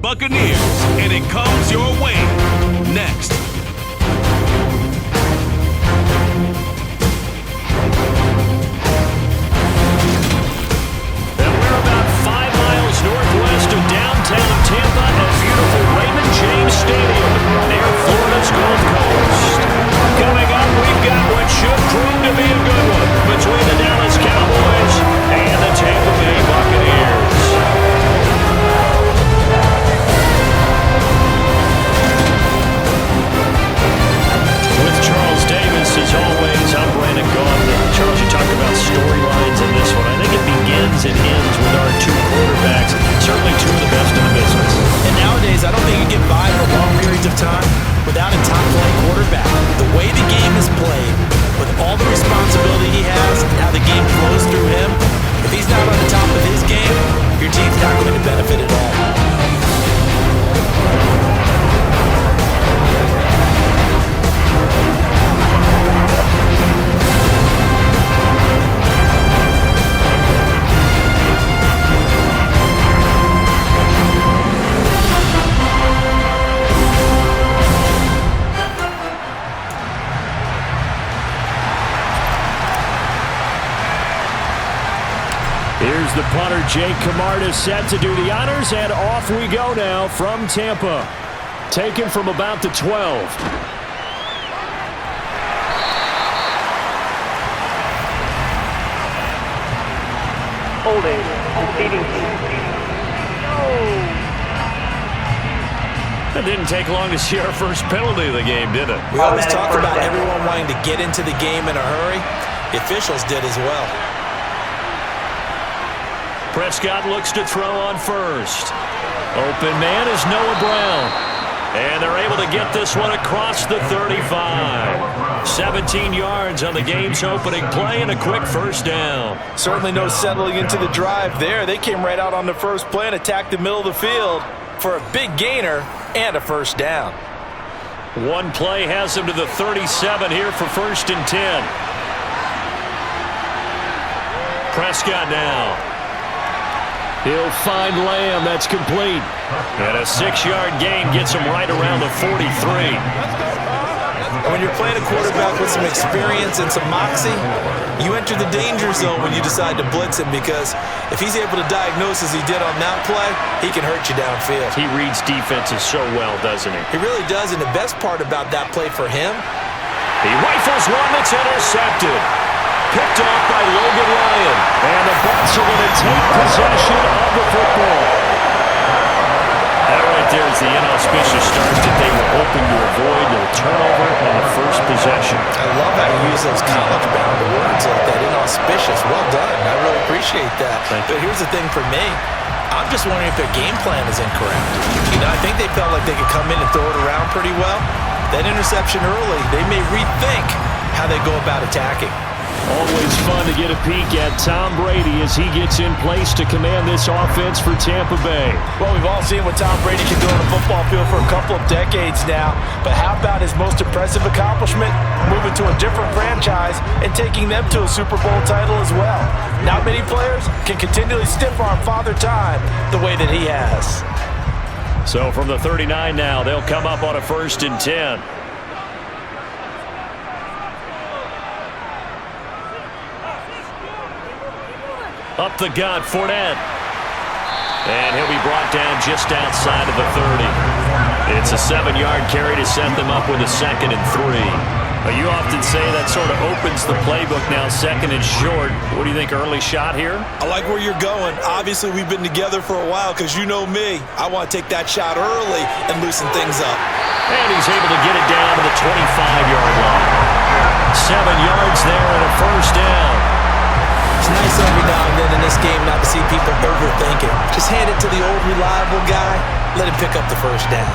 Buccaneers, and it comes your way next. And we're about 5 miles northwest of downtown Tampa at beautiful Raymond James Stadium near Florida's Gulf Coast. Coming up, we've got what should prove to be a good one between the Dallas Cowboys and the Tampa Bay Buccaneers. With Charles Davis, as always, I'm Brandon Gaudin. Charles, you talk about storylines in this one. I think it begins and ends with our two quarterbacks, certainly two of the best in the business. And nowadays, I don't think you get by for long periods of time without a top-flight quarterback. The way the game is played, with all the responsibility he has and how the game flows through him, if he's not on the top of his game, your team's not going to benefit at all. Here's the punter, Jake Camarda, set to do the honors, and off we go now from Tampa. Taken from about the 12. Holding, conceding. It didn't take long to see our first penalty of the game, did it? We always talk about everyone wanting to get into the game in a hurry. The officials did as well. Prescott looks to throw on first. Open man is Noah Brown. And they're able to get this one across the 35. 17 yards on the game's opening play and a quick first down. Certainly no settling into the drive there. They came right out on the first play and attacked the middle of the field for a big gainer and a first down. One play has them to the 37 here for 1st and 10. Prescott now. He'll find Lamb. That's complete. And a 6-yard gain gets him right around the 43. When you're playing a quarterback with some experience and some moxie, you enter the danger zone when you decide to blitz him, because if he's able to diagnose as he did on that play, he can hurt you downfield. He reads defenses so well, doesn't he? He really does, and the best part about that play for him, he rifles one that's intercepted. Picked off by Logan Ryan. And the Bucs are going to take possession of the football. That right there is the inauspicious start that they were hoping to avoid. A turnover on the first possession. I love how you use those college-bound words like that. Inauspicious. Well done. I really appreciate that. But here's the thing for me. I'm just wondering if their game plan is incorrect. You know, I think they felt like they could come in and throw it around pretty well. That interception early, they may rethink how they go about attacking. Always fun to get a peek at Tom Brady as he gets in place to command this offense for Tampa Bay. Well, we've all seen what Tom Brady can do on a football field for a couple of decades now. But how about his most impressive accomplishment? Moving to a different franchise and taking them to a Super Bowl title as well. Not many players can continually stiff-arm Father Time the way that he has. So from the 39 now, they'll come up on a 1st and 10. Up the gut, Fournette. And he'll be brought down just outside of the 30. It's a 7-yard carry to set them up with a 2nd and 3. You often say that sort of opens the playbook now, 2nd and short. What do you think, early shot here? I like where you're going. Obviously, we've been together for a while because you know me. I want to take that shot early and loosen things up. And he's able to get it down to the 25-yard line. 7 yards there and a first down. It's nice every now and then in this game not to see people overthinking. Just hand it to the old reliable guy. Let him pick up the first down.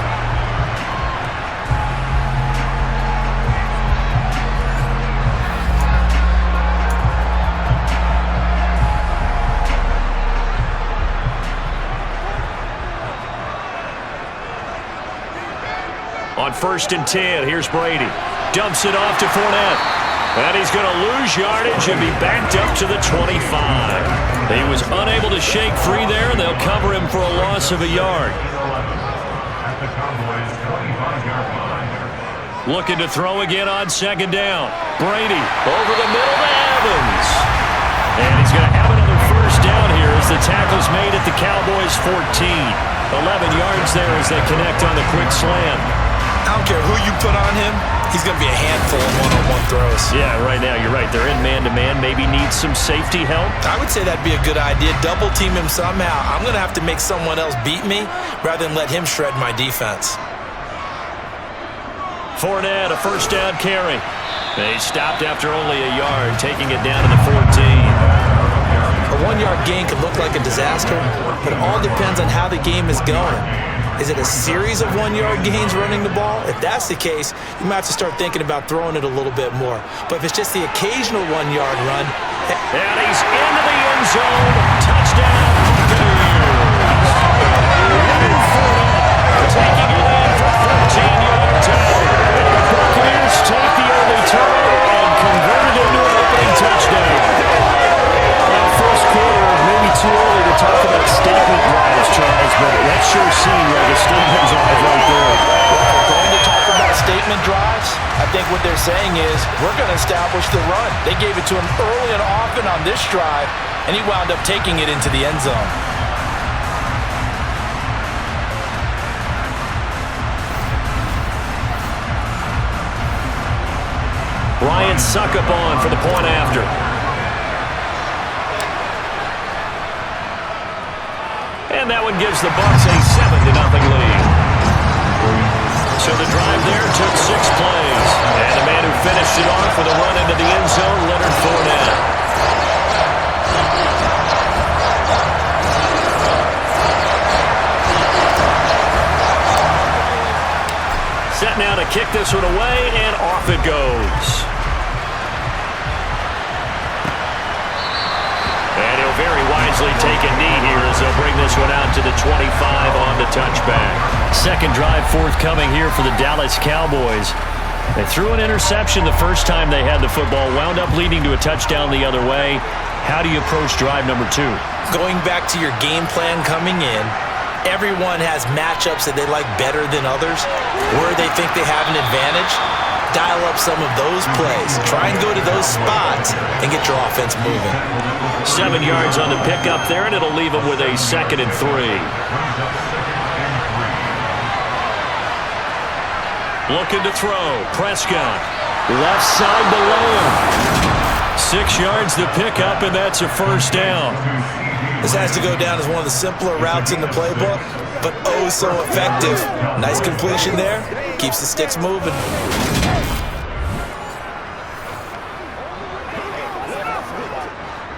On 1st and 10, here's Brady. Dumps it off to Fournette. And he's going to lose yardage and be backed up to the 25. He was unable to shake free there, and they'll cover him for a loss of a yard. the Cowboys' 25-yard line. Looking to throw again on second down. Brady over the middle to Evans. And he's going to have another first down here as the tackle's made at the Cowboys' 14. 11 yards there as they connect on the quick slam. I don't care who you put on him. He's going to be a handful of one-on-one throws. Yeah, right now, you're right. They're in man-to-man. Maybe needs some safety help. I would say that'd be a good idea. Double team him somehow. I'm going to have to make someone else beat me rather than let him shred my defense. Fournette, a first down carry. They stopped after only a yard, taking it down to the 14. A one-yard gain can look like a disaster, but it all depends on how the game is going. Is it a series of one-yard gains running the ball? If that's the case, you might have to start thinking about throwing it a little bit more. But if it's just the occasional one-yard run... And he's into the end zone. Touchdown, Buccaneers. Taking it in for 13 yards out. And the Buccaneers take the early turnover and convert it into an opening touchdown. First quarter, maybe too early to talk about statement drives, Charles, but that sure seemed like a statement drive right there. Well, if we're going to talk about statement drives, I think what they're saying is we're going to establish the run. They gave it to him early and often on this drive, and he wound up taking it into the end zone. Ryan Succop for the point after. And that one gives the Bucs a 7-0 lead. So the drive there took 6 plays. And the man who finished it off with a run into the end zone, Leonard Fournette. Set now to kick this one away, and off it goes. And he'll very wisely take a knee here as they'll bring this one out to the 25 on the touchback. Second drive forthcoming here for the Dallas Cowboys. They threw an interception the first time they had the football, wound up leading to a touchdown the other way. How do you approach drive number 2? Going back to your game plan coming in, everyone has matchups that they like better than others, where they think they have an advantage. Dial up some of those plays. Try and go to those spots and get your offense moving. 7 yards on the pickup there, and it'll leave them with a 2nd and 3. Looking to throw. Prescott. Left side below him. 6 yards to pick up, and that's a first down. This has to go down as one of the simpler routes in the playbook, but oh so effective. Nice completion there. Keeps the sticks moving.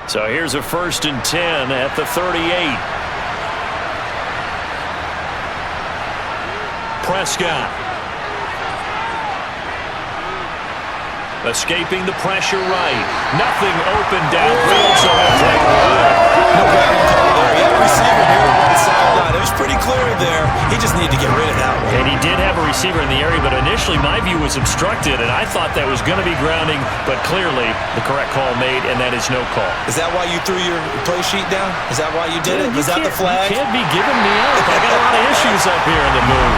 So here's a 1st and 10 at the 38. Prescott. Escaping the pressure right. Nothing open downfield, so he'll take one. No grounding call there. He had a receiver here on the sideline. It was pretty clear there. He just needed to get rid of that one. And he did have a receiver in the area, but initially my view was obstructed, and I thought that was going to be grounding, but clearly the correct call made, and that is no call. Is that why you threw your play sheet down? Is that why you did it? Was that the flag? You can't be giving me up. I got a lot of issues up here in the moon.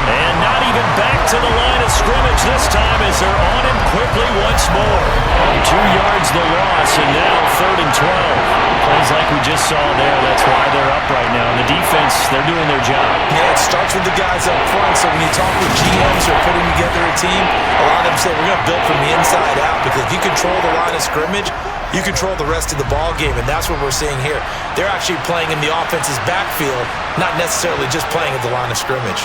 And not even back to the line of scrimmage this time as they're on him quickly once more. 2 yards the loss, and now 3rd and 12. Plays like we just saw there. That's why they're up right now. And the defense, they're doing their job. Yeah, it starts with the guys up front. So when you talk with GMs who are putting together a team, a lot of them say we're going to build from the inside out, because if you control the line of scrimmage, you control the rest of the ball game, and that's what we're seeing here. They're actually playing in the offense's backfield, not necessarily just playing at the line of scrimmage.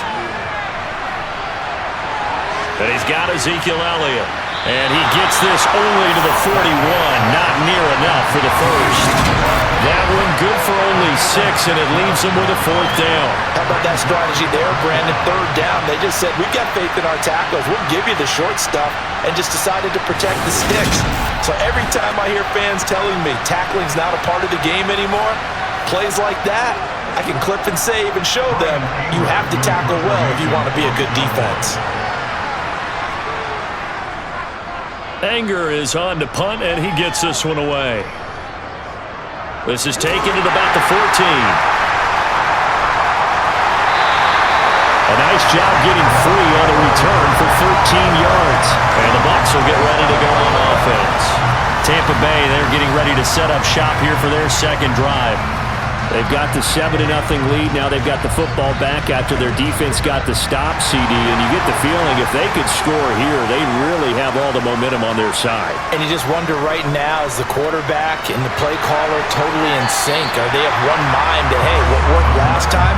But he's got Ezekiel Elliott. And he gets this only to the 41. Not near enough for the first. That one good for only 6, and it leaves him with a 4th down. How about that strategy there, Brandon? 3rd down. They just said, we've got faith in our tackles. We'll give you the short stuff, and just decided to protect the sticks. So every time I hear fans telling me tackling's not a part of the game anymore, plays like that, I can clip and save and show them you have to tackle well if you want to be a good defense. Anger is on to punt, and he gets this one away. This is taken at about the 14. A Nice job getting free on the return for 13 yards. And the Bucs will get ready to go on offense. Tampa Bay, they're getting ready to set up shop here for their second drive. They've got the 7-0 lead. Now they've got the football back after their defense got the stop, CD. And you get the feeling if they could score here, they really have all the momentum on their side. And you just wonder right now, is the quarterback and the play caller totally in sync? Are they of one mind that, hey, what worked last time?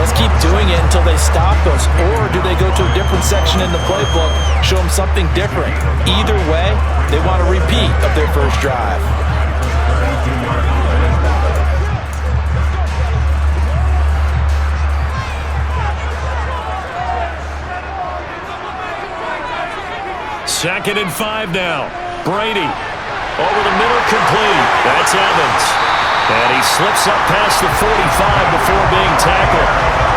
Let's keep doing it until they stop us. Or do they go to a different section in the playbook, show them something different? Either way, they want a repeat of their first drive. Second and 5 now. Brady over the middle, complete. That's Evans. And he slips up past the 45 before being tackled.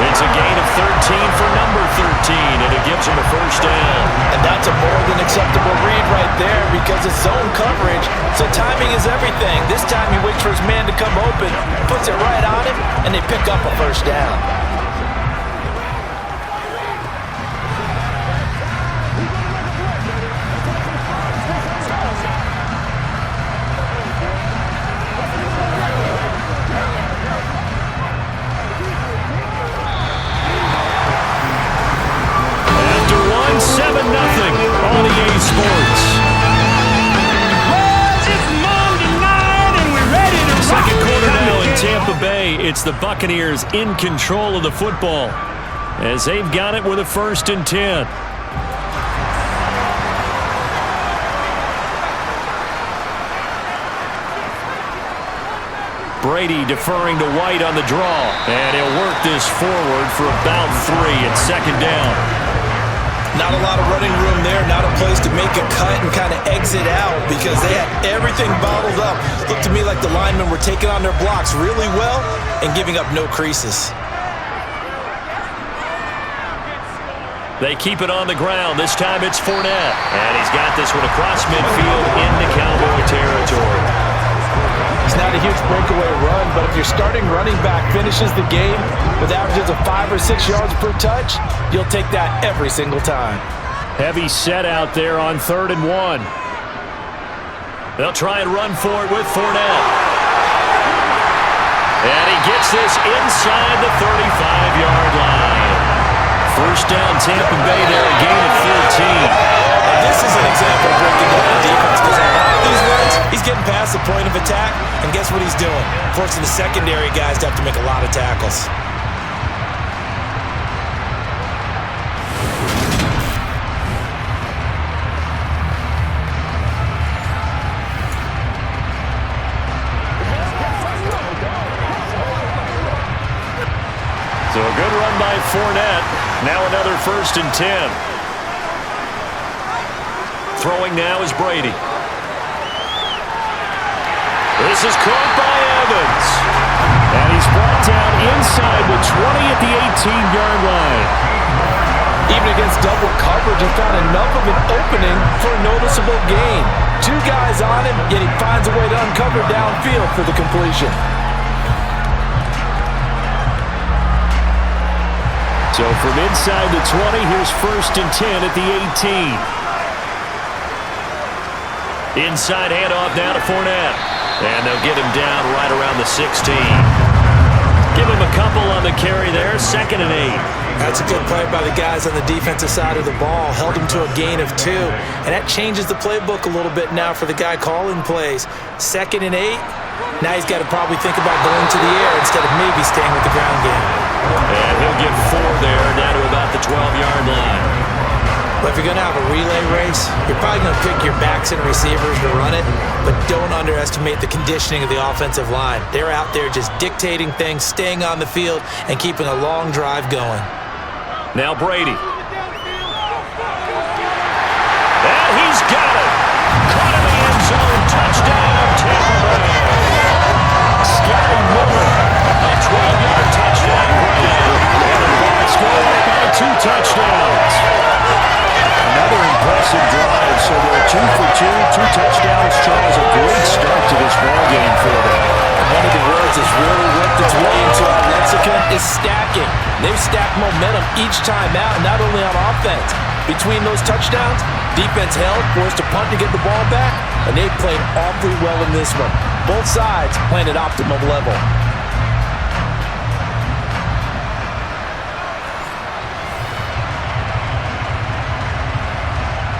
It's a gain of 13 for number 13, and it gives him a first down. And that's a more than acceptable read right there because it's zone coverage, so timing is everything. This time he waits for his man to come open, puts it right on him, and they pick up a first down. It's the Buccaneers in control of the football as they've got it with a 1st and 10. Brady deferring to White on the draw, and he'll work this forward for about 3 at 2nd down. Not a lot of running room there, not a place to make a cut and kind of exit out because they had everything bottled up. Looked to me like the linemen were taking on their blocks really well and giving up no creases. They keep it on the ground. This time it's Fournette. And he's got this one across midfield into Cowboy territory. It's not a huge breakaway run, but if your starting running back finishes the game with averages of 5 or 6 yards per touch, you'll take that every single time. Heavy set out there on 3rd and 1. They'll try and run for it with Fournette. And he gets this inside the 35-yard line. First down, Tampa Bay there, a gain of 13. And this is an example of breaking down the defense because a lot of these runs, he's getting past the point of attack, and guess what he's doing? Forcing the secondary guys to have to make a lot of tackles. So a good run by Fournette. Now another 1st and 10. Throwing now is Brady. This is caught by Evans. And he's brought down inside the 20 at the 18-yard line. Even against double coverage, he found enough of an opening for a noticeable gain. 2 guys on him, yet he finds a way to uncover downfield for the completion. So from inside the 20, here's 1st and 10 at the 18. Inside handoff now to Fournette. And they'll get him down right around the 16. Give him a couple on the carry there, 2nd and 8. That's a good play by the guys on the defensive side of the ball. Held him to a gain of 2. And that changes the playbook a little bit now for the guy calling plays. 2nd and 8. Now he's got to probably think about going to the air instead of maybe staying with the ground game. And he'll get 4 there, down to about the 12-yard line. But if you're going to have a relay race, you're probably going to pick your backs and receivers to run it, but don't underestimate the conditioning of the offensive line. They're out there just dictating things, staying on the field, and keeping a long drive going. Now Brady. And he's got it. Caught in the end zone. Touchdown, Tampa Bay. Scary moment. A 12-yard touchdown grab. And the Bucs go up by 2 touchdowns. Another impressive drive. So they're 2 for 2, 2 touchdowns. Charles, a great start to this ballgame for them. One of the words that's really worked its way into our lexicon is stacking. They've stacked momentum each time out, not only on offense. Between those touchdowns, defense held, forced a punt to get the ball back, and they played awfully well in this one. Both sides playing at optimum level.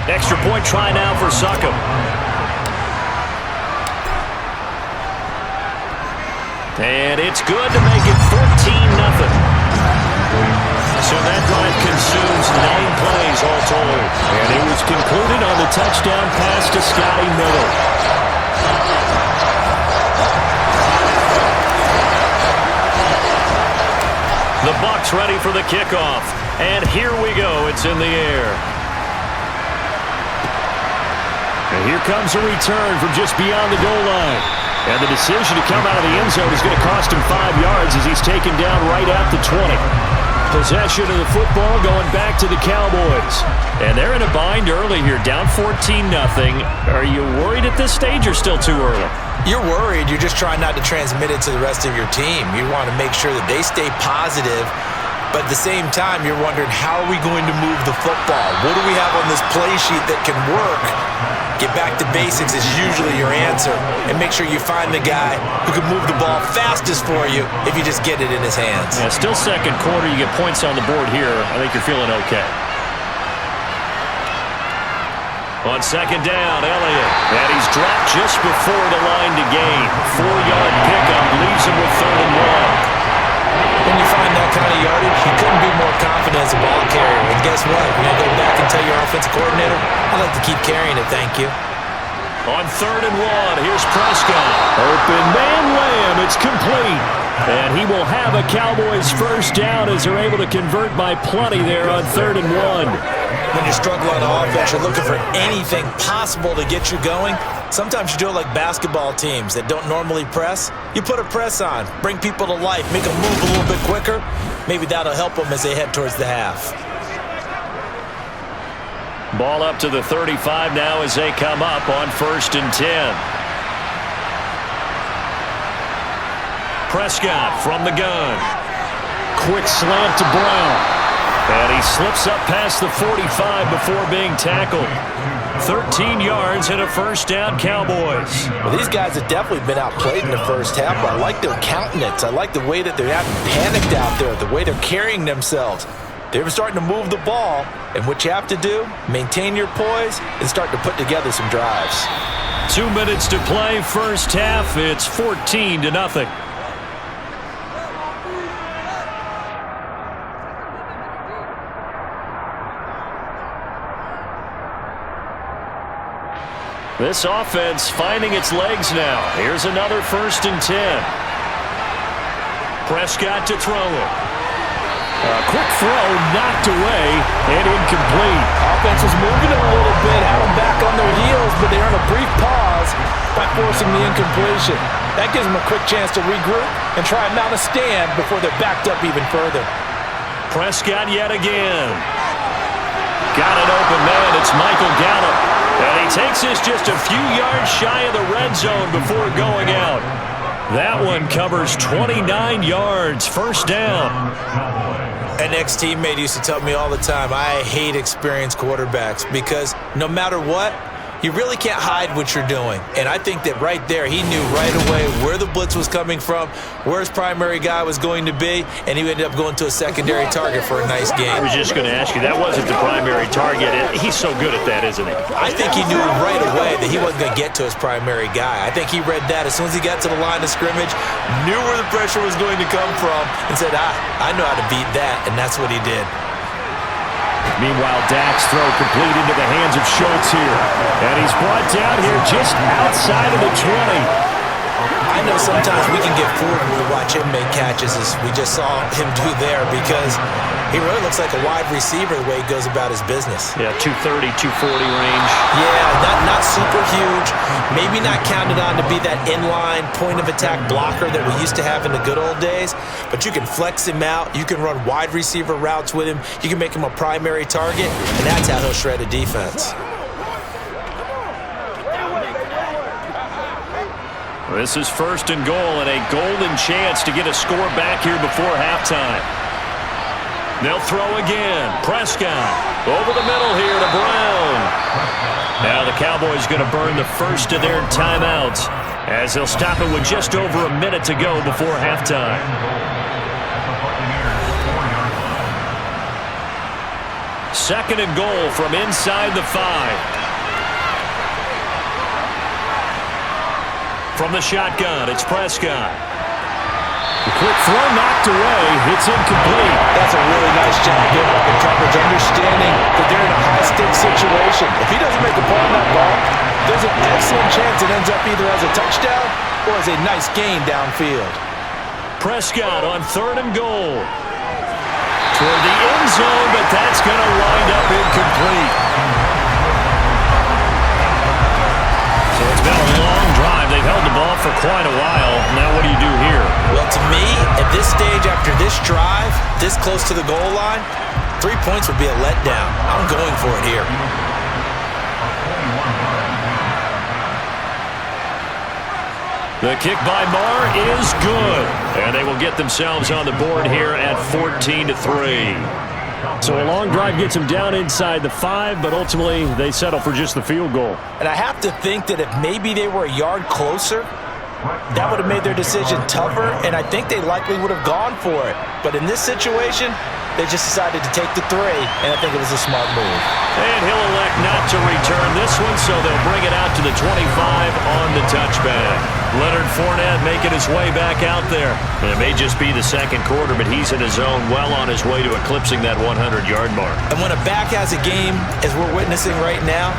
Extra point try now for Succop. And it's good to make it 14-0. So that drive consumes 9 plays all told. And it was concluded on the touchdown pass to Scotty Miller. The Bucs ready for the kickoff. And here we go. It's in the air. And here comes a return from just beyond the goal line. And the decision to come out of the end zone is going to cost him 5 yards as he's taken down right at the 20. Possession of the football going back to the Cowboys. And they're in a bind early here, down 14-0. Are you worried at this stage or still too early? You're worried. You're just trying not to transmit it to the rest of your team. You want to make sure that they stay positive. But at the same time, you're wondering, how are we going to move the football? What do we have on this play sheet that can work? Get back to basics is usually your answer. And make sure you find the guy who can move the ball fastest for you if you just get it in his hands. Yeah, still second quarter. You get points on the board here. I think you're feeling okay. On second down, Elliott. And he's dropped just before the line to gain. 4-yard pickup leaves him with 3rd and 1. When you find that kind of yardage, you couldn't be more confident as a ball carrier. And guess what? You're going to go back and tell your offensive coordinator, I'd like to keep carrying it, thank you. On 3rd and 1, here's Prescott. Open man Lamb, it's complete. And he will have a Cowboys first down as they're able to convert by plenty there on 3rd and 1. When you struggle on offense, you're looking for anything possible to get you going. Sometimes you do it like basketball teams that don't normally press. You put a press on, bring people to life, make them move a little bit quicker. Maybe that'll help them as they head towards the half. Ball up to the 35 now as they come up on 1st and 10. Prescott from the gun. Quick slant to Brown. And he slips up past the 45 before being tackled. 13 yards and a first down, Cowboys. Well, these guys have definitely been outplayed in the first half, but I like their countenance. I like the way that they're not panicked out there, the way they're carrying themselves. They're starting to move the ball, and what you have to do, maintain your poise and start to put together some drives. 2 minutes to play, first half. It's 14-0. This offense finding its legs now. Here's another 1st and 10. Prescott to throw it. A quick throw knocked away and incomplete. Offense was moving a little bit, had them back on their heels, but they earned a brief pause by forcing the incompletion. That gives them a quick chance to regroup and try and mount a stand before they're backed up even further. Prescott yet again. Got an open man. It's Michael Gallup. And he takes this just a few yards shy of the red zone before going out. That one covers 29 yards. First down. An ex-teammate used to tell me all the time, I hate experienced quarterbacks because no matter what, you really can't hide what you're doing. And I think that right there, he knew right away where the blitz was coming from, where his primary guy was going to be, and he ended up going to a secondary target for a nice game. I was just going to ask you, that wasn't the primary target. He's so good at that, isn't he? I think he knew right away that he wasn't going to get to his primary guy. I think he read that as soon as he got to the line of scrimmage, knew where the pressure was going to come from, and said, I know how to beat that, and that's what he did. Meanwhile, Dak's throw complete into the hands of Schultz here. And he's brought down here just outside of the 20. I know sometimes we can get fooled when we watch him make catches, as we just saw him do there, because he really looks like a wide receiver the way he goes about his business. Yeah, 230, 240 range. Yeah, not super huge. Maybe not counted on to be that inline point-of-attack blocker that we used to have in the good old days, but you can flex him out. You can run wide receiver routes with him. You can make him a primary target, and that's how he'll shred a defense. This is 1st and goal, and a golden chance to get a score back here before halftime. 2nd and 10 now. Prescott from the gun. Quick slant to Brown. And he slips up past the 45 before being tackled. 13 yards and a first down. Cowboys. 2 minutes to play, first and 10. Prescott from the gun. Quick slant to Brown. And he slips up past the 45 before being tackled. 13 yards and a first down. This is 1st and goal, and a golden chance to get a score back here before halftime. They'll throw again. Prescott over the middle here to Brown. Now the Cowboys going to burn the first of their timeouts as they'll stop it with just over a minute to go before halftime. Second and goal from inside the 5. From the shotgun, it's Prescott. The quick throw knocked away. It's incomplete. That's a really nice job giving up the coverage, understanding that they're in a high-stakes situation. If he doesn't make a play on that ball, there's an excellent chance it ends up either as a touchdown or as a nice gain downfield. Prescott on third and goal. Toward the end zone, but that's going to wind up incomplete. So it's been a long drive. They've held the ball for quite a while. Now what do you do here? Well, to me, at this stage after this drive, this close to the goal line, 3 points would be a letdown. I'm going for it here. The kick by Marr is good. And they will get themselves on the board here at 14-3. So a long drive gets them down inside the 5, but ultimately they settle for just the field goal. And I have to think that if maybe they were a yard closer, that would have made their decision tougher, and I think they likely would have gone for it. But in this situation, they just decided to take the 3, and I think it was a smart move. And he'll elect not to return this one, so they'll bring it out to the 25 on the touchback. Leonard Fournette making his way back out there. And it may just be the second quarter, but he's in his zone, well on his way to eclipsing that 100-yard mark. And when a back has a game, as we're witnessing right now,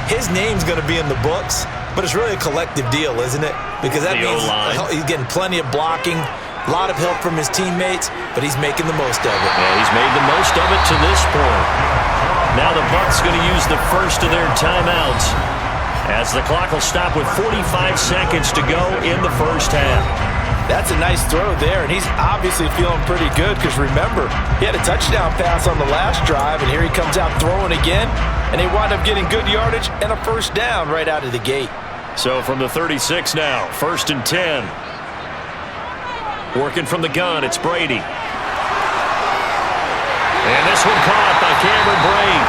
his name's going to be in the books, but it's really a collective deal, isn't it? Because that means he's getting plenty of blocking, a lot of help from his teammates, but he's making the most of it. Yeah, he's made the most of it to this point. Now the Bucs going to use the first of their timeouts as the clock will stop with 45 seconds to go in the first half. That's a nice throw there, and he's obviously feeling pretty good because, remember, he had a touchdown pass on the last drive, and here he comes out throwing again, and they wind up getting good yardage and a first down right out of the gate. So from the 36 now, 1st and 10. Working from the gun, it's Brady. And this one caught by Cameron Brate.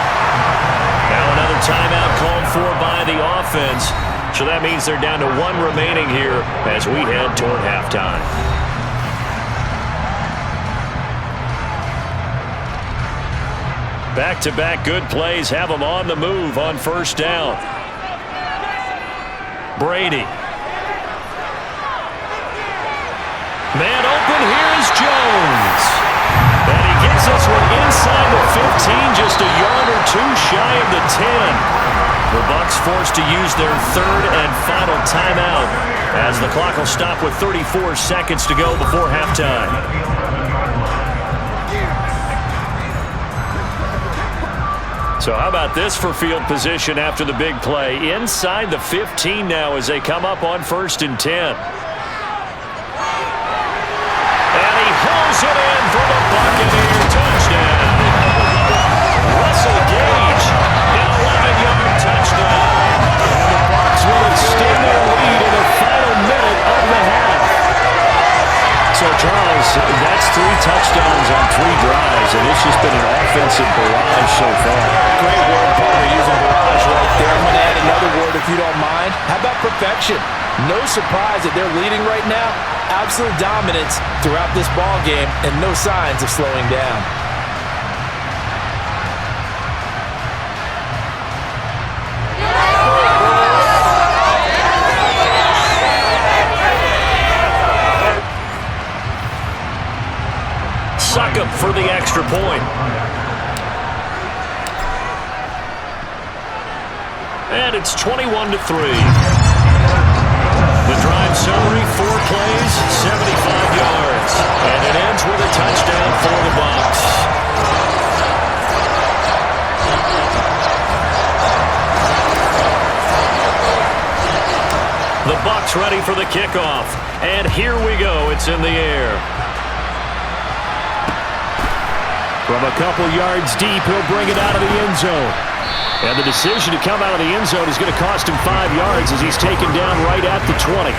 Now another timeout called for by the offense. So that means they're down to 1 remaining here as we head toward halftime. Back-to-back good plays have them on the move on first down. Brady. Man open, here's Jones. And he gets this one inside the 15, just a yard or 2 shy of the 10. The Bucs forced to use their 3rd and final timeout as the clock will stop with 34 seconds to go before halftime. So how about this for field position after the big play? Inside the 15 now as they come up on 1st and 10. And he hauls it in for the Buccaneer touchdown. Russell Gage, an 11-yard touchdown. And the Bucs will extend their lead in the final minute of the half. So, Charles, that's 3 touchdowns on 3 drives, and it's just been an offensive barrage so far. Great word, Palmer, using barrage right there. I'm going to add another word if you don't mind. How about perfection? No surprise that they're leading right now. Absolute dominance throughout this ball game and no signs of slowing down. Suck up for the extra point. And it's 21-3. The drive summary, 4 plays, 75 yards. And it ends with a touchdown for the Bucs. The Bucs ready for the kickoff. And here we go. It's in the air. From a couple yards deep, he'll bring it out of the end zone. And the decision to come out of the end zone is going to cost him 5 yards as he's taken down right at the 20.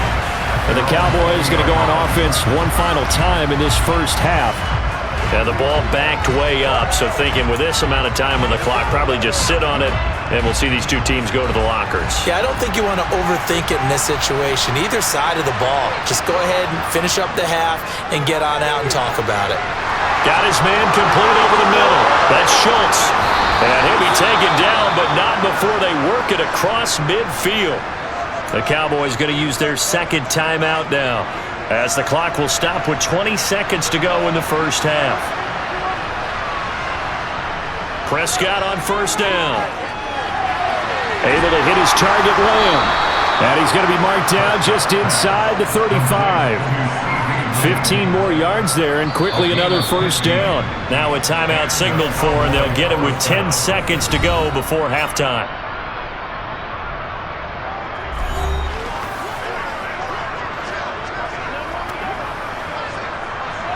And the Cowboys going to go on offense one final time in this first half. And the ball backed way up, so thinking with this amount of time on the clock, probably just sit on it, and we'll see these two teams go to the lockers. Yeah, I don't think you want to overthink it in this situation. Either side of the ball. Just go ahead and finish up the half and get on out and talk about it. Got his man complete over the middle. That's Schultz. And he'll be taken down, but not before they work it across midfield. The Cowboys going to use their second timeout now, as the clock will stop with 20 seconds to go in the first half. Prescott on first down. Able to hit his target, Lamb. And he's going to be marked down just inside the 35. 15 more yards there, and quickly another first down. Now a timeout signaled for, and they'll get it with 10 seconds to go before halftime.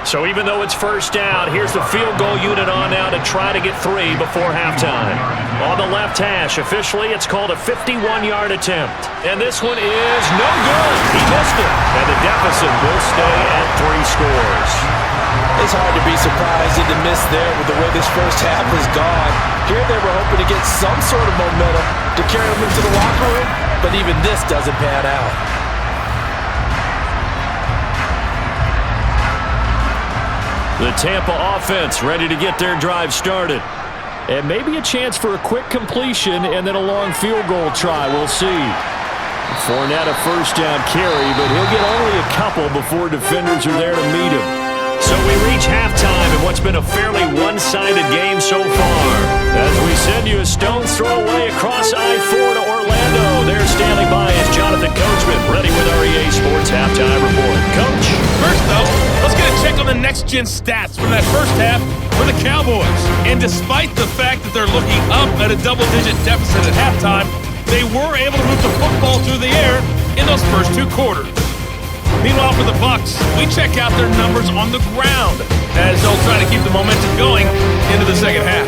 So even though it's first down, here's the field goal unit on now to try to get 3 before halftime. On the left hash, officially it's called a 51-yard attempt. And this one is no good. He missed it. And the deficit will stay at 3 scores. It's hard to be surprised at the miss there with the way this first half has gone. Here they were hoping to get some sort of momentum to carry them into the locker room, but even this doesn't pan out. The Tampa offense ready to get their drive started. And maybe a chance for a quick completion and then a long field goal try. We'll see. Fournette a first down carry, but he'll get only a couple before defenders are there to meet him. So we reach halftime in what's been a fairly one-sided game so far. As we send you a stone's throw away across I-4 to Orlando. There standing by is Jonathan Coachman, ready with our EA Sports Halftime Report. Coach? First, though, let's get a check on the next-gen stats from that first half for the Cowboys. And despite the fact that they're looking up at a double-digit deficit at halftime, they were able to move the football through the air in those first 2 quarters. Meanwhile, for the Bucs, we check out their numbers on the ground as they'll try to keep the momentum going into the second half.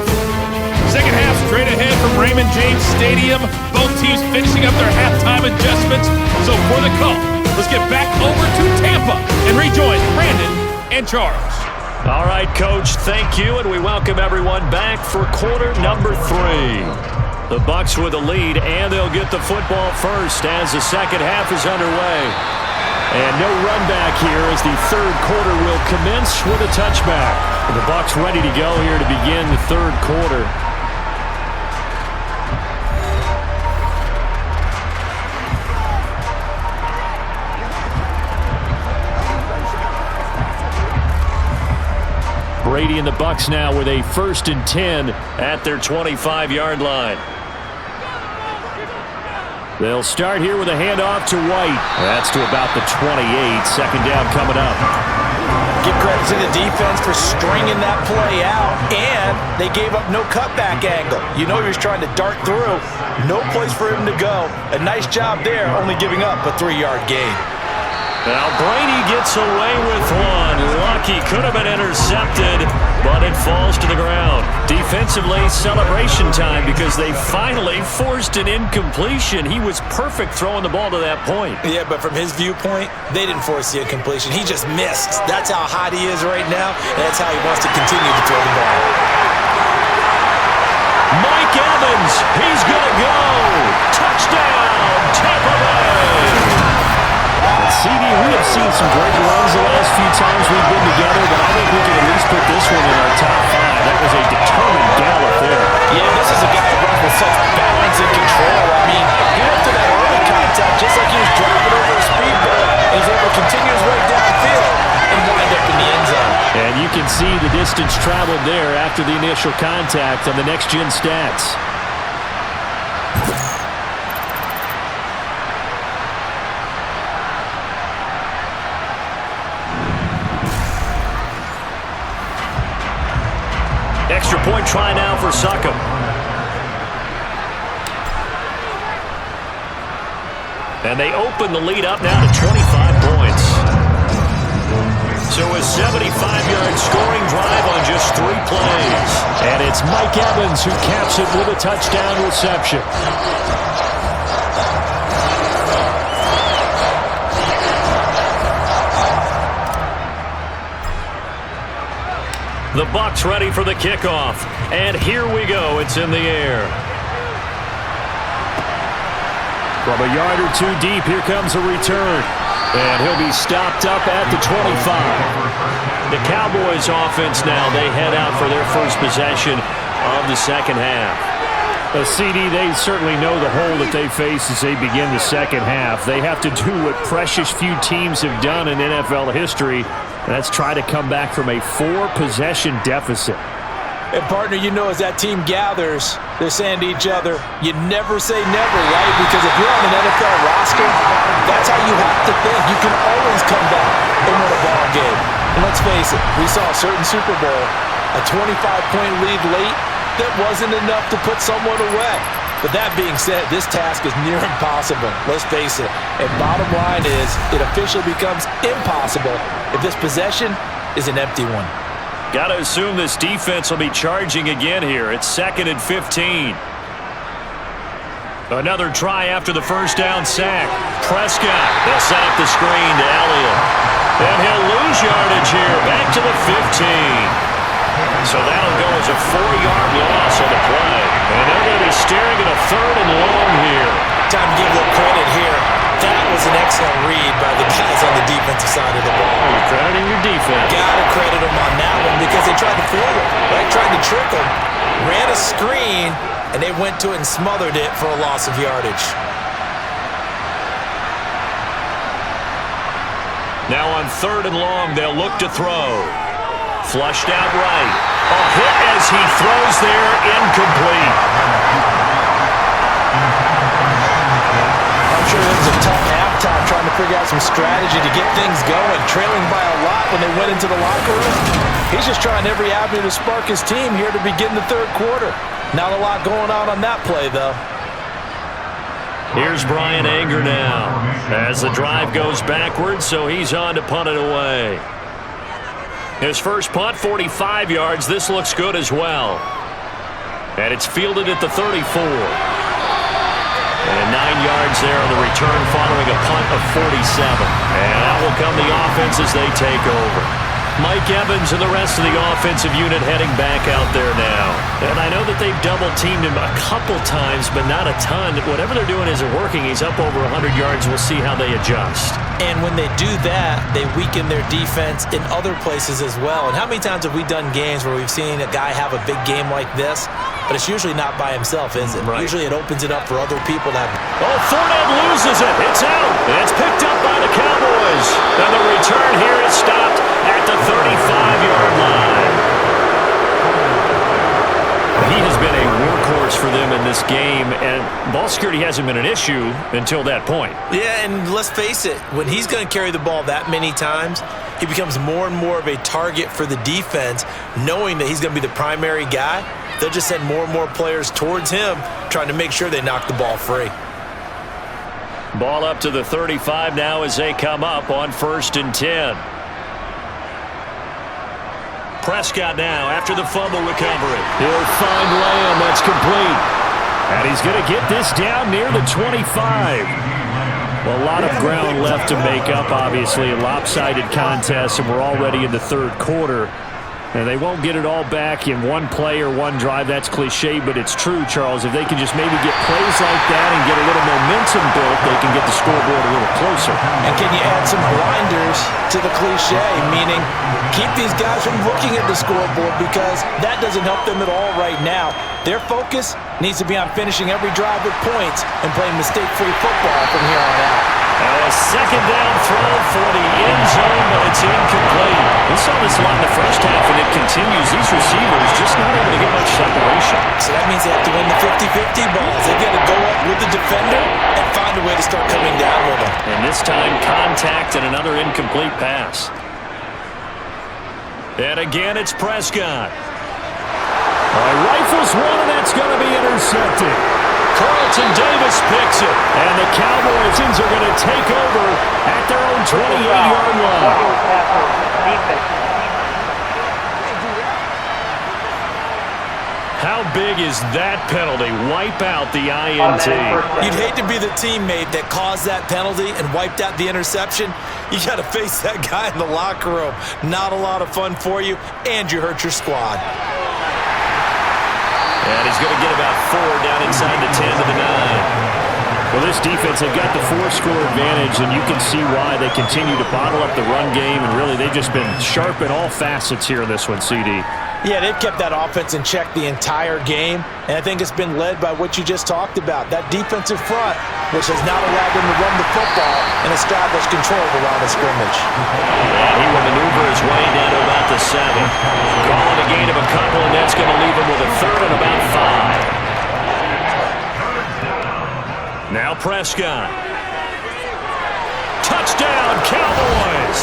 Second half straight ahead from Raymond James Stadium. Both teams finishing up their halftime adjustments. So for the call, let's get back over to Tampa and rejoin Brandon and Charles. All right, Coach, thank you, and we welcome everyone back for quarter number 3. The Bucs with the lead, and they'll get the football first as the second half is underway. And no run back here as the third quarter will commence with a touchback. The Bucs ready to go here to begin the third quarter. Brady and the Bucs now with a 1st and 10 at their 25-yard line. They'll start here with a handoff to White. That's to about the 28. Second down coming up. Give credit to the defense for stringing that play out, and they gave up no cutback angle. You know he was trying to dart through. No place for him to go. A nice job there, only giving up a 3-yard gain. Now Brady gets away with one. Lucky, could have been intercepted, but it falls to the ground. Defensively, celebration time because they finally forced an incompletion. He was perfect throwing the ball to that point. Yeah, but from his viewpoint, they didn't force the incompletion. He just missed. That's how hot he is right now, and that's how he wants to continue to throw the ball. Mike Evans, he's going to go. Touchdown, Tampa Bay. CD, we have seen some great runs the last few times we've been together, but I think we can at least put this one in our top 5. That was a determined gallop there. Yeah, this is a guy who runs with such balance and control. I mean, he went to that early contact just like he was driving over a speedboat, and he's able to continue his way downfield and wind up in the end zone. And you can see the distance traveled there after the initial contact on the next-gen stats. Extra point try now for Succop. And they open the lead up now to 25 points. So a 75-yard scoring drive on just 3 plays. And it's Mike Evans who caps it with a touchdown reception. The Bucs ready for the kickoff. And here we go. It's in the air. From a yard or two deep, here comes a return. And he'll be stopped up at the 25. The Cowboys offense now, they head out for their first possession of the second half. A CD, they certainly know the hole that they face as they begin the second half. They have to do what precious few teams have done in NFL history, and that's try to come back from a 4-possession deficit. And, partner, you know, as that team gathers, they're saying to each other, you never say never, right? Because if you're on an NFL roster, that's how you have to think. You can always come back and win a ball game. And let's face it, we saw a certain Super Bowl, a 25-point lead late, that wasn't enough to put someone away. But that being said, this task is near impossible. Let's face it. And bottom line is, it officially becomes impossible if this possession is an empty one. Got to assume this defense will be charging again here. It's 2nd and 15. Another try after the first down sack. Prescott, they'll set up the screen to Elliott. And he'll lose yardage here, back to the 15. So that'll go as a 4-yard loss on the play. And they're going to be staring at a 3rd and long here. Time to give a little credit here. That was an excellent read by the guys on the defensive side of the ball. You're crediting your defense. Gotta credit them on that one because they tried to fool him, right? Tried to trick him. Ran a screen, and they went to it and smothered it for a loss of yardage. Now on 3rd and long, they'll look to throw. Flushed out right. A hit as he throws there, incomplete. I'm sure it was a tough halftime trying to figure out some strategy to get things going, trailing by a lot when they went into the locker room. He's just trying every avenue to spark his team here to begin the 3rd quarter. Not a lot going on that play, though. Here's Brian Anger now as the drive goes backwards, so he's on to punt it away. His first punt, 45 yards. This looks good as well. And it's fielded at the 34. And 9 yards there on the return following a punt of 47. And that will come the offense as they take over. Mike Evans and the rest of the offensive unit heading back out there now. And I know that they've double-teamed him a couple times, but not a ton. Whatever they're doing isn't working. He's up over 100 yards. We'll see how they adjust. And when they do that, they weaken their defense in other places as well. And how many times have we done games where we've seen a guy have a big game like this, but it's usually not by himself, is it? Right. Usually it opens it up for other people to have. Oh, Fournette loses it. It's out. It's picked up by the Cowboys. And the return here is stopped at the 35-yard line. He has been a workhorse for them in this game, and ball security hasn't been an issue until that point. Yeah, and let's face it, when he's going to carry the ball that many times, he becomes more and more of a target for the defense, knowing that he's going to be the primary guy. They'll just send more and more players towards him, trying to make sure they knock the ball free. Ball up to the 35 now as they come up on 1st and 10. Prescott now after the fumble recovery. He'll find Lamb. That's complete. And he's going to get this down near the 25. Well, a lot of ground left to make up, obviously. A lopsided contest, and we're already in the 3rd quarter. And they won't get it all back in one play or one drive. That's cliche, but it's true, Charles. If they can just maybe get plays like that and get a little momentum built, they can get the scoreboard a little closer. And can you add some blinders to the cliche, meaning keep these guys from looking at the scoreboard because that doesn't help them at all right now. Their focus needs to be on finishing every drive with points and playing mistake-free football from here on out. A 2nd down throw for the end zone, but it's incomplete. We saw this a lot in the first half, and it continues. These receivers just not able to get much separation. So that means they have to win the 50-50 balls. They've got to go up with the defender and find a way to start coming down with them. And this time, contact and another incomplete pass. And again, it's Prescott. Rifles one, and that's going to be intercepted. Carlton Davis picks it. And the Cowboys are going to take over at their own 28-yard line. How How big is that penalty? Wipe out the INT. You'd hate to be the teammate that caused that penalty and wiped out the interception. You got to face that guy in the locker room. Not a lot of fun for you, and you hurt your squad. And he's going to get about 4 down inside the 10 to the 9. Well, this defense, they've got the 4-score advantage, and you can see why they continue to bottle up the run game, and really they've just been sharp in all facets here in this one, CD. Yeah, they've kept that offense in check the entire game, and I think it's been led by what you just talked about, that defensive front, which has not allowed them to run the football and establish control of the line of scrimmage. And he will maneuver his way down to about the 7. Calling a gain of a couple, and that's going to leave him with a third and about 5. Now Prescott. Touchdown, Cowboys!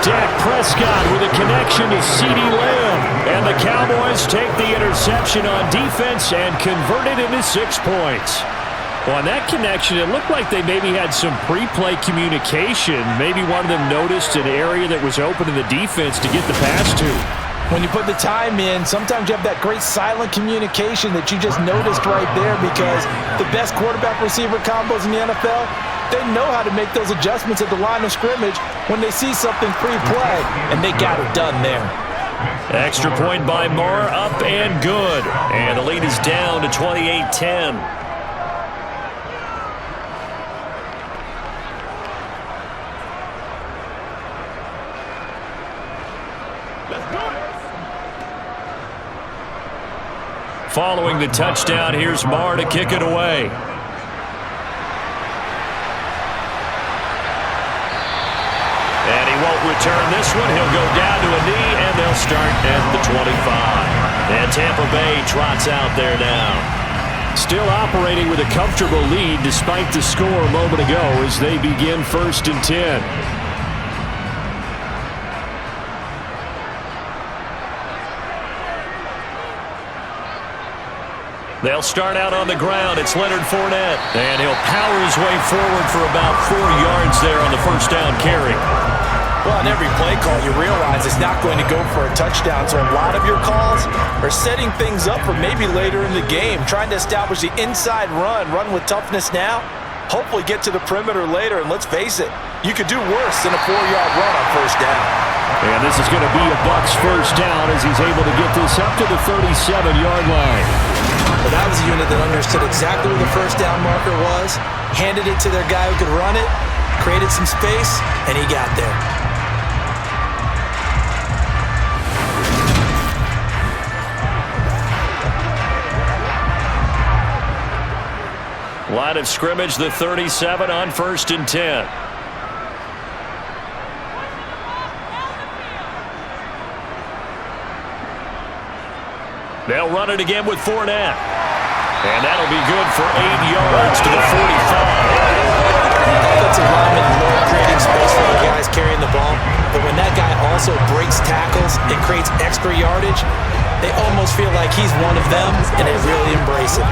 Dak Prescott with a connection to CeeDee Lamb. And the Cowboys take the interception on defense and convert it into 6 points. Well, on that connection, it looked like they maybe had some pre-play communication. Maybe one of them noticed an area that was open in the defense to get the pass to. When you put the time in, sometimes you have that great silent communication that you just noticed right there, because the best quarterback-receiver combos in the NFL, they know how to make those adjustments at the line of scrimmage when they see something pre-play, and they got it done there. Extra point by Moore, up and good. And the lead is down to 28-10. Following the touchdown, here's Marr to kick it away. And he won't return this one. He'll go down to a knee, and they'll start at the 25. And Tampa Bay trots out there now. Still operating with a comfortable lead despite the score a moment ago as they begin 1st and 10. They'll start out on the ground. It's Leonard Fournette. And he'll power his way forward for about 4 yards there on the first down carry. Well, on every play call, you realize it's not going to go for a touchdown. So a lot of your calls are setting things up for maybe later in the game, trying to establish the inside run with toughness now, hopefully get to the perimeter later. And let's face it, you could do worse than a 4-yard run on first down. And this is going to be a Bucs first down as he's able to get this up to the 37-yard line. But that was a unit that understood exactly where the first down marker was, handed it to their guy who could run it, created some space, and he got there. Line of scrimmage, the 37 on 1st and 10. They'll run it again with Fournette. And that'll be good for 8 yards to the 45. Offensive linemen love creating space for the guys carrying the ball. But when that guy also breaks tackles and creates extra yardage, they almost feel like he's one of them, and they really embrace it.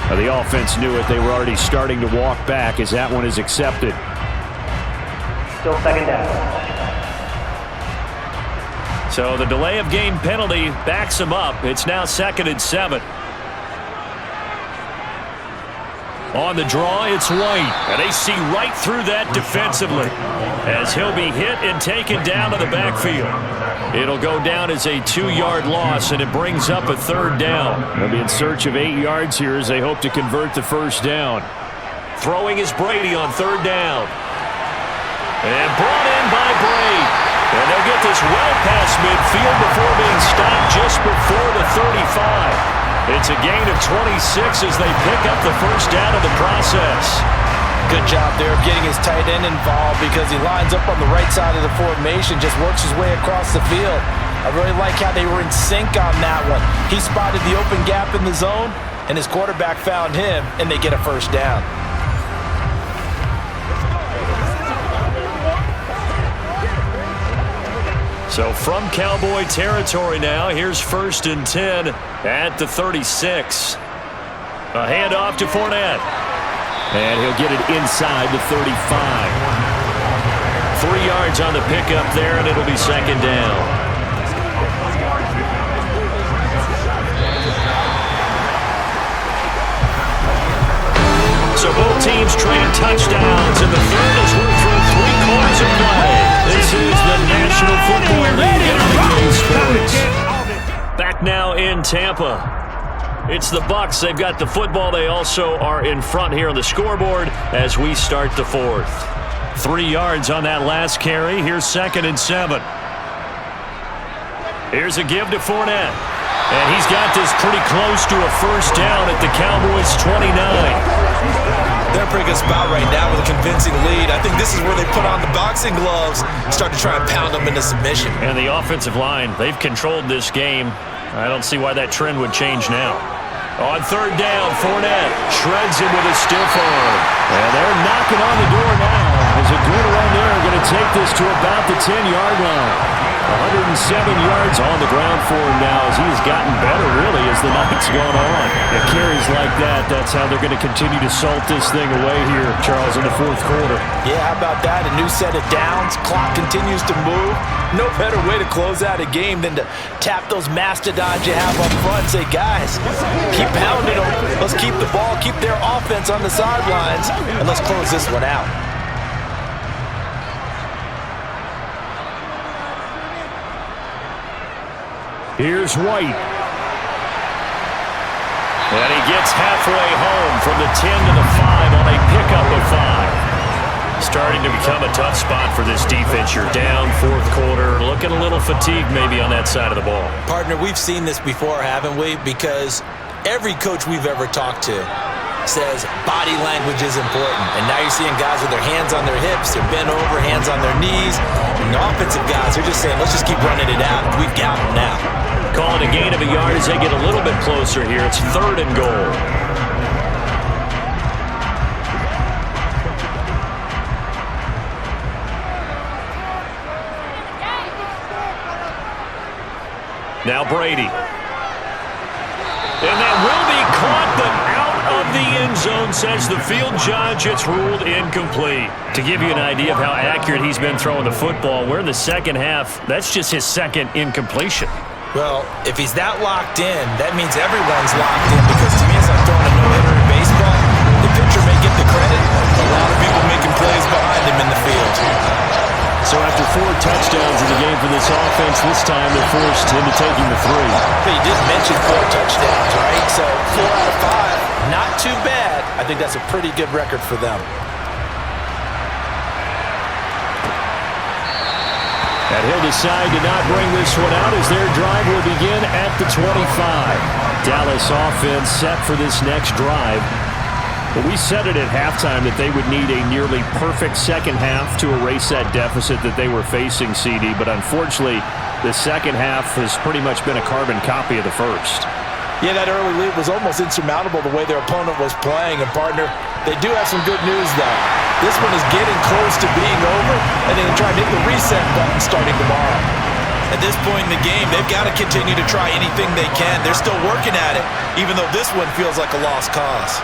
The offense knew it. They were already starting to walk back as that one is accepted. Still 2nd down. So the delay of game penalty backs him up. It's now 2nd and 7. On the draw, it's White. And they see right through that defensively as he'll be hit and taken down to the backfield. It'll go down as a 2-yard loss, and it brings up a 3rd down. They'll be in search of 8 yards here as they hope to convert the first down. Throwing is Brady on 3rd down. And brought in by Brady. And they'll get this well past field before being stopped just before the 35. It's a gain of 26 as they pick up the first down of the process. Good job there of getting his tight end involved because he lines up on the right side of the formation, just works his way across the field. I really like how they were in sync on that one. He spotted the open gap in the zone, and his quarterback found him, and they get a first down. So from Cowboy territory now, here's 1st and 10 at the 36. A handoff to Fournette. And he'll get it inside the 35. 3 yards on the pickup there, and it'll be 2nd down. So both teams trade touchdowns, and the third as we're through 3 quarters of play. This is the National Football League on the Sports. Back now in Tampa. It's the Bucs. They've got the football. They also are in front here on the scoreboard as we start the 4th. 3 yards on that last carry. Here's 2nd and 7. Here's a give to Fournette. And he's got this pretty close to a first down at the Cowboys' 29. They're in a pretty good spot right now with a convincing lead. I think this is where they put on the boxing gloves, start to try and pound them into submission. And the offensive line, they've controlled this game. I don't see why that trend would change now. On 3rd down, Fournette shreds him with a stiff arm. And they're knocking on the door now. As a good run there, going to take this to about the 10-yard line. 107 yards on the ground for him now as he's gotten better, really, as the night's gone on. It carries like that. That's how they're going to continue to salt this thing away here, Charles, in the 4th quarter. Yeah, how about that? A new set of downs. Clock continues to move. No better way to close out a game than to tap those mastodons you have up front. Say, guys, keep pounding them. Let's keep the ball, keep their offense on the sidelines, and let's close this one out. Here's White. And he gets halfway home from the 10 to the 5 on a pickup of 5. Starting to become a tough spot for this defense. You're down 4th quarter, looking a little fatigued maybe on that side of the ball. Partner, we've seen this before, haven't we? Because every coach we've ever talked to says body language is important. And now you're seeing guys with their hands on their hips, they're bent over, hands on their knees. And the offensive guys are just saying, let's just keep running it out. We've got them now. Calling a gain of a yard as they get a little bit closer here. It's 3rd and goal. Now Brady. And that will be caught, but out of the end zone, says the field judge. It's ruled incomplete. To give you an idea of how accurate he's been throwing the football, we're in the 2nd half. That's just his 2nd incompletion. Well, if he's that locked in, that means everyone's locked in, because to me, it's like throwing a no-hitter in baseball. The pitcher may get the credit, but a lot of people making plays behind him in the field. So after 4 touchdowns in the game for this offense, this time they're forced into taking the 3. But you did mention 4 touchdowns, right? So 4 out of 5, not too bad. I think that's a pretty good record for them. And he'll decide to not bring this one out as their drive will begin at the 25. Dallas offense set for this next drive. But we said it at halftime that they would need a nearly perfect 2nd half to erase that deficit that they were facing, CD. But unfortunately, the 2nd half has pretty much been a carbon copy of the 1st. Yeah, that early lead was almost insurmountable the way their opponent was playing. And, partner, they do have some good news, though. This one is getting close to being over, and they can try to hit the reset button starting tomorrow. At this point in the game, they've got to continue to try anything they can. They're still working at it, even though this one feels like a lost cause.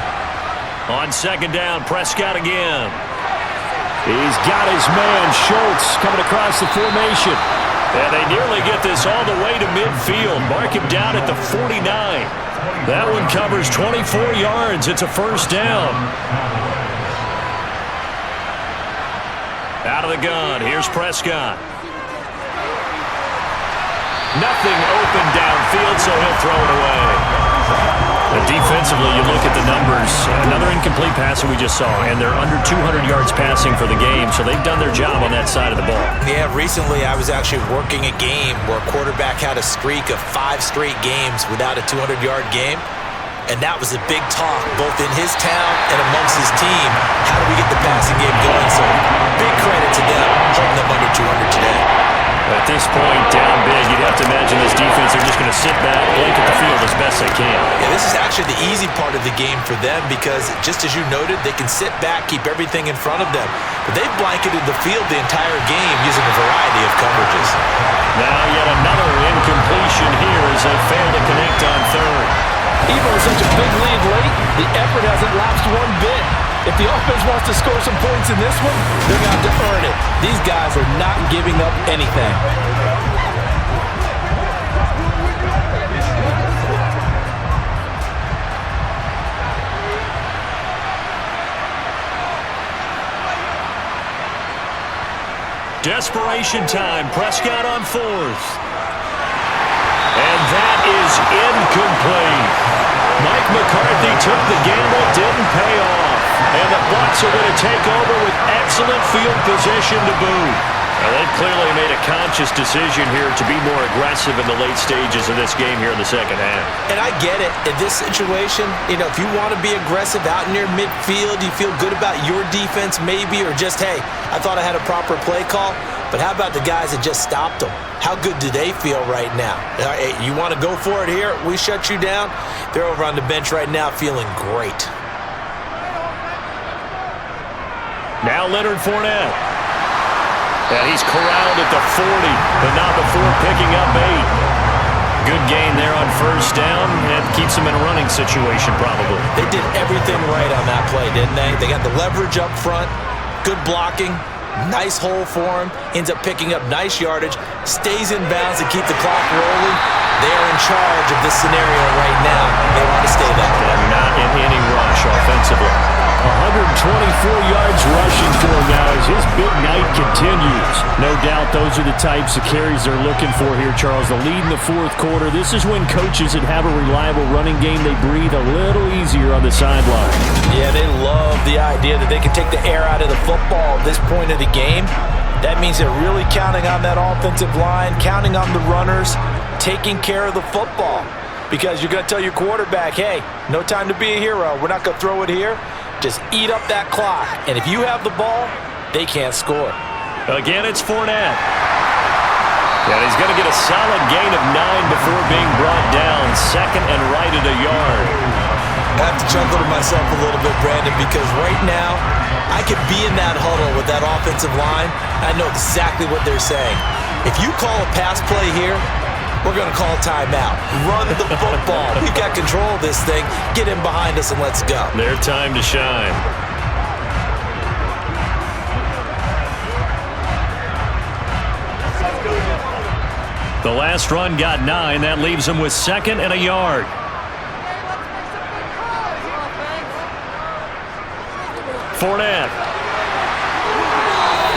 On 2nd down, Prescott again. He's got his man, Schultz, coming across the formation. And they nearly get this all the way to midfield. Mark him down at the 49. That one covers 24 yards. It's a first down. Out of the gun. Here's Prescott. Nothing open downfield, so he'll throw it away. Defensively, you look at the numbers. Another incomplete pass that we just saw, and they're under 200 yards passing for the game, so they've done their job on that side of the ball. Yeah, recently I was actually working a game where a quarterback had a streak of 5 straight games without a 200-yard game, and that was a big talk both in his town and amongst his team. How do we get the passing game going? So big credit to them holding them under 200 today. At this point, down big, you'd have to imagine this defense are just going to sit back, blanket the field as best they can. Yeah, this is actually the easy part of the game for them because, just as you noted, they can sit back, keep everything in front of them. But they've blanketed the field the entire game using a variety of coverages. Now yet another incompletion here as they fail to connect on third. Even with such a big lead late, the effort hasn't lapsed one bit. If the offense wants to score some points in this one, they're going to have to earn it. These guys are not giving up anything. Desperation time. Prescott on 4th. And that is incomplete. Mike McCarthy took the gamble, didn't pay off. And the Bucs are going to take over with excellent field position to boot. Now, they've clearly made a conscious decision here to be more aggressive in the late stages of this game here in the second half. And I get it. In this situation, if you want to be aggressive out near midfield, you feel good about your defense maybe, or just, hey, I thought I had a proper play call. But how about the guys that just stopped them? How good do they feel right now? Hey, you want to go for it here? We shut you down? They're over on the bench right now feeling great. Now Leonard Fournette. And he's corralled at the 40, but not before picking up 8. Good gain there on first down, and keeps him in a running situation probably. They did everything right on that play, didn't they? They got the leverage up front, good blocking, nice hole for him, ends up picking up nice yardage, stays in bounds to keep the clock rolling. They are in charge of this scenario right now. They want to stay that way. They're not in any rush offensively. 124 yards rushing for him now as his big night continues. No doubt those are the types of carries they're looking for here, Charles. The lead in the fourth quarter. This is when coaches that have a reliable running game, they breathe a little easier on the sideline. Yeah, they love the idea that they can take the air out of the football at this point of the game. That means they're really counting on that offensive line, counting on the runners, taking care of the football. Because you're going to tell your quarterback, hey, no time to be a hero. We're not going to throw it here. Just eat up that clock. And if you have the ball, they can't score. Again, it's Fournette. And he's going to get a solid gain of 9 before being brought down. Second and right at a yard. I have to chuckle to myself a little bit, Brandon, because right now I could be in that huddle with that offensive line. I know exactly what they're saying. If you call a pass play here, we're going to call timeout. Run the football. We've got control of this thing. Get in behind us and let's go. Their time to shine. The last run got 9. That leaves them with second and a yard. Fournette.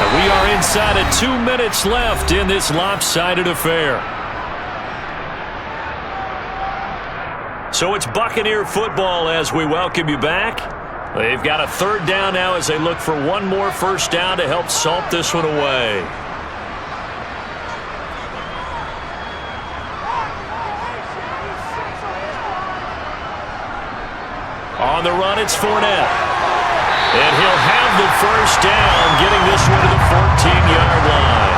And we are inside of 2 minutes left in this lopsided affair. So it's Buccaneer football as we welcome you back. They've got a third down now as they look for one more first down to help salt this one away. On the run, it's Fournette. And he'll have the first down, getting this one to the 14-yard line.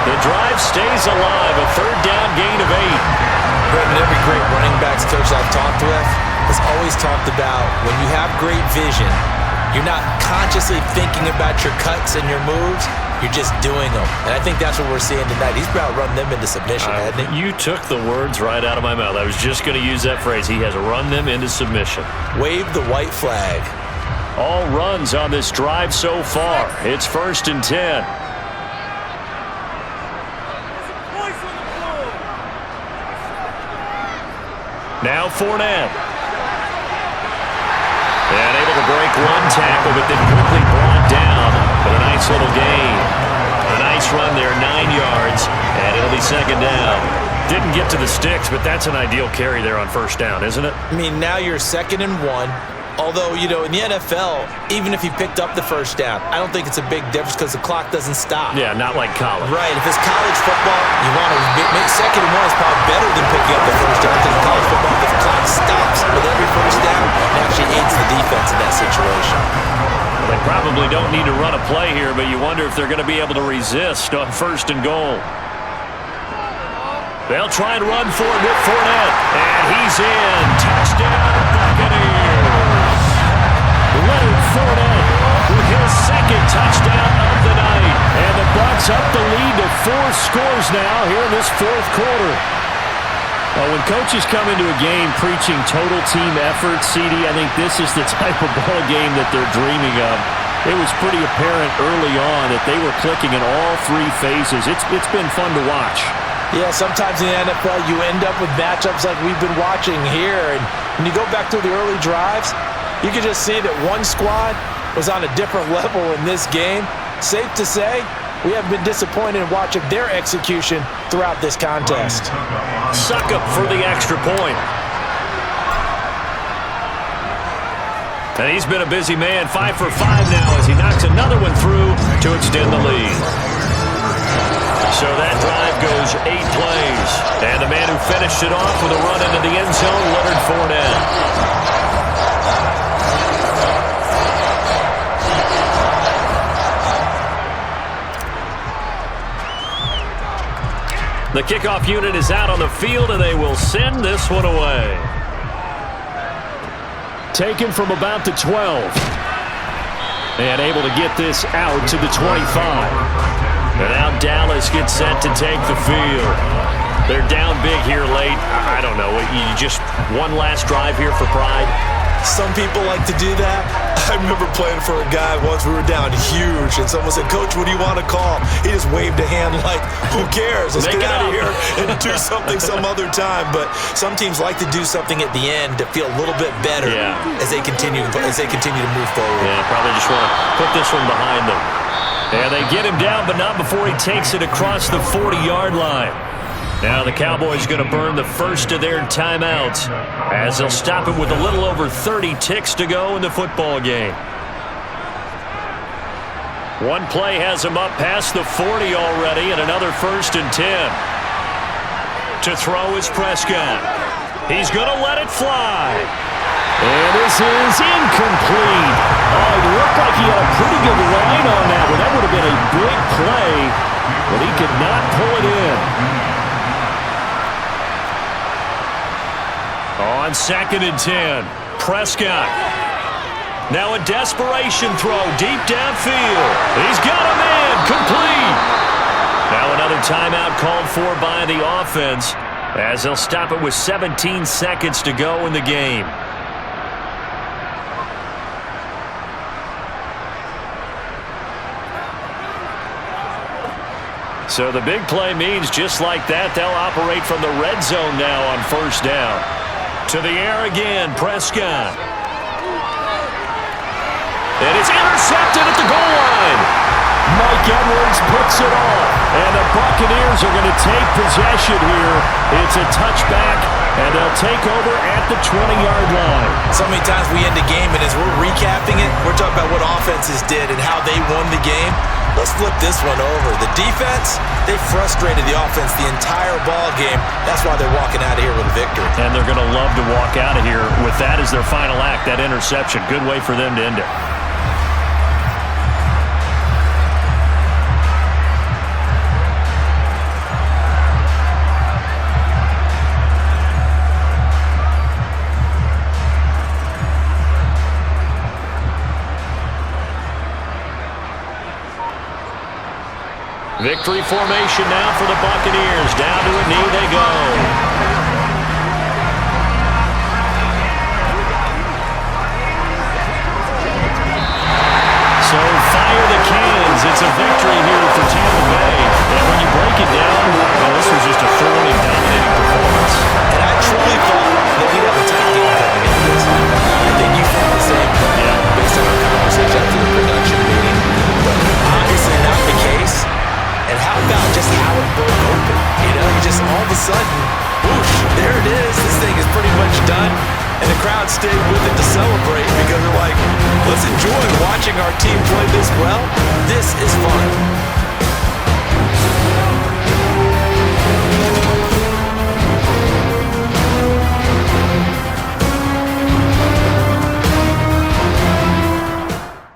The drive stays alive, a third down gain of 8. Brendan, every great running backs coach I've talked with has always talked about when you have great vision, you're not consciously thinking about your cuts and your moves, you're just doing them. And I think that's what we're seeing tonight. He's about run them into submission, hasn't he? You took the words right out of my mouth. I was just going to use that phrase. He has run them into submission. Wave the white flag. All runs on this drive so far. It's 1st and 10. Now Fournette. And able to break one tackle, but then quickly brought down. But a nice little gain. A nice run there, 9 yards. And it'll be second down. Didn't get to the sticks, but that's an ideal carry there on first down, isn't it? I mean, now you're 2nd and 1. Although, you know, in the NFL, even if you picked up the first down, I don't think it's a big difference because the clock doesn't stop. Yeah, not like college. Right. If it's college football, you want to make 2nd and 1 is probably better than picking up the first down because in college football, the clock stops with every first down. It actually aids the defense in that situation. They probably don't need to run a play here, but you wonder if they're going to be able to resist on 1st and goal. They'll try and run for it with Fournette. And he's in. Touchdown, Buccaneers. Leonard Fournette with his 2nd touchdown of the night. And the Bucs up the lead to 4 scores now here in this 4th quarter. Well, when coaches come into a game preaching total team effort, CD, I think this is the type of ball game that they're dreaming of. It was pretty apparent early on that they were clicking in all 3 phases. It's been fun to watch. Yeah, sometimes in the NFL you end up with matchups like we've been watching here. And when you go back to the early drives, you can just see that one squad was on a different level in this game. Safe to say, we have been disappointed in watching their execution throughout this contest. Suck up for the extra point. And he's been a busy man, 5 for 5 now as he knocks another one through to extend the lead. So that drive goes 8 plays. And the man who finished it off with a run into the end zone, Leonard Fournette. The kickoff unit is out on the field, and they will send this one away. Taken from about the 12. And able to get this out to the 25. And now Dallas gets set to take the field. They're down big here late. I don't know. You just one last drive here for pride? Some people like to do that. I remember playing for a guy once. We were down huge, and someone said, "Coach, what do you want to call?" He just waved a hand like, "Who cares? Let's get out of here and do something some other time." But some teams like to do something at the end to feel a little bit better as they continue to move forward. Yeah, probably just want to put this one behind them. And they get him down, but not before he takes it across the 40-yard line. Now the Cowboys going to burn the first of their timeouts as they'll stop it with a little over 30 ticks to go in the football game. One play has him up past the 40 already, and another 1st and 10. To throw is Prescott. He's going to let it fly. And this is incomplete. Oh, it looked like he had a pretty good line on that one. That would have been a big play, but he could not pull it in. On 2nd and 10, Prescott. Now a desperation throw deep downfield. He's got a man, complete. Now another timeout called for by the offense as they'll stop it with 17 seconds to go in the game. So the big play means just like that, they'll operate from the red zone now on 1st down. To the air again, Prescott. And it's intercepted at the goal line. Mike Edwards puts it off. And the Buccaneers are going to take possession here. It's a touchback, and they'll take over at the 20-yard line. So many times we end a game, and as we're recapping it, we're talking about what offenses did and how they won the game. Let's flip this one over. The defense, they frustrated the offense the entire ball game. That's why they're walking out of here with a victory. And they're going to love to walk out of here with that as their final act, that interception. Good way for them to end it. Victory formation now for the Buccaneers. Down to a knee they go. So fire the cans. It's a victory here for Tampa Bay. And when you break it down, well, this was just a thoroughly dominating performance. And I truly thought that we'd have a tight game coming into this. I think you felt the same based on our conversation after the production meeting. But obviously not the case. And how about just how it broke open? You know, you just all of a sudden, whoosh, there it is. This thing is pretty much done. And the crowd stayed with it to celebrate because they're like, let's enjoy watching our team play this well. This is fun.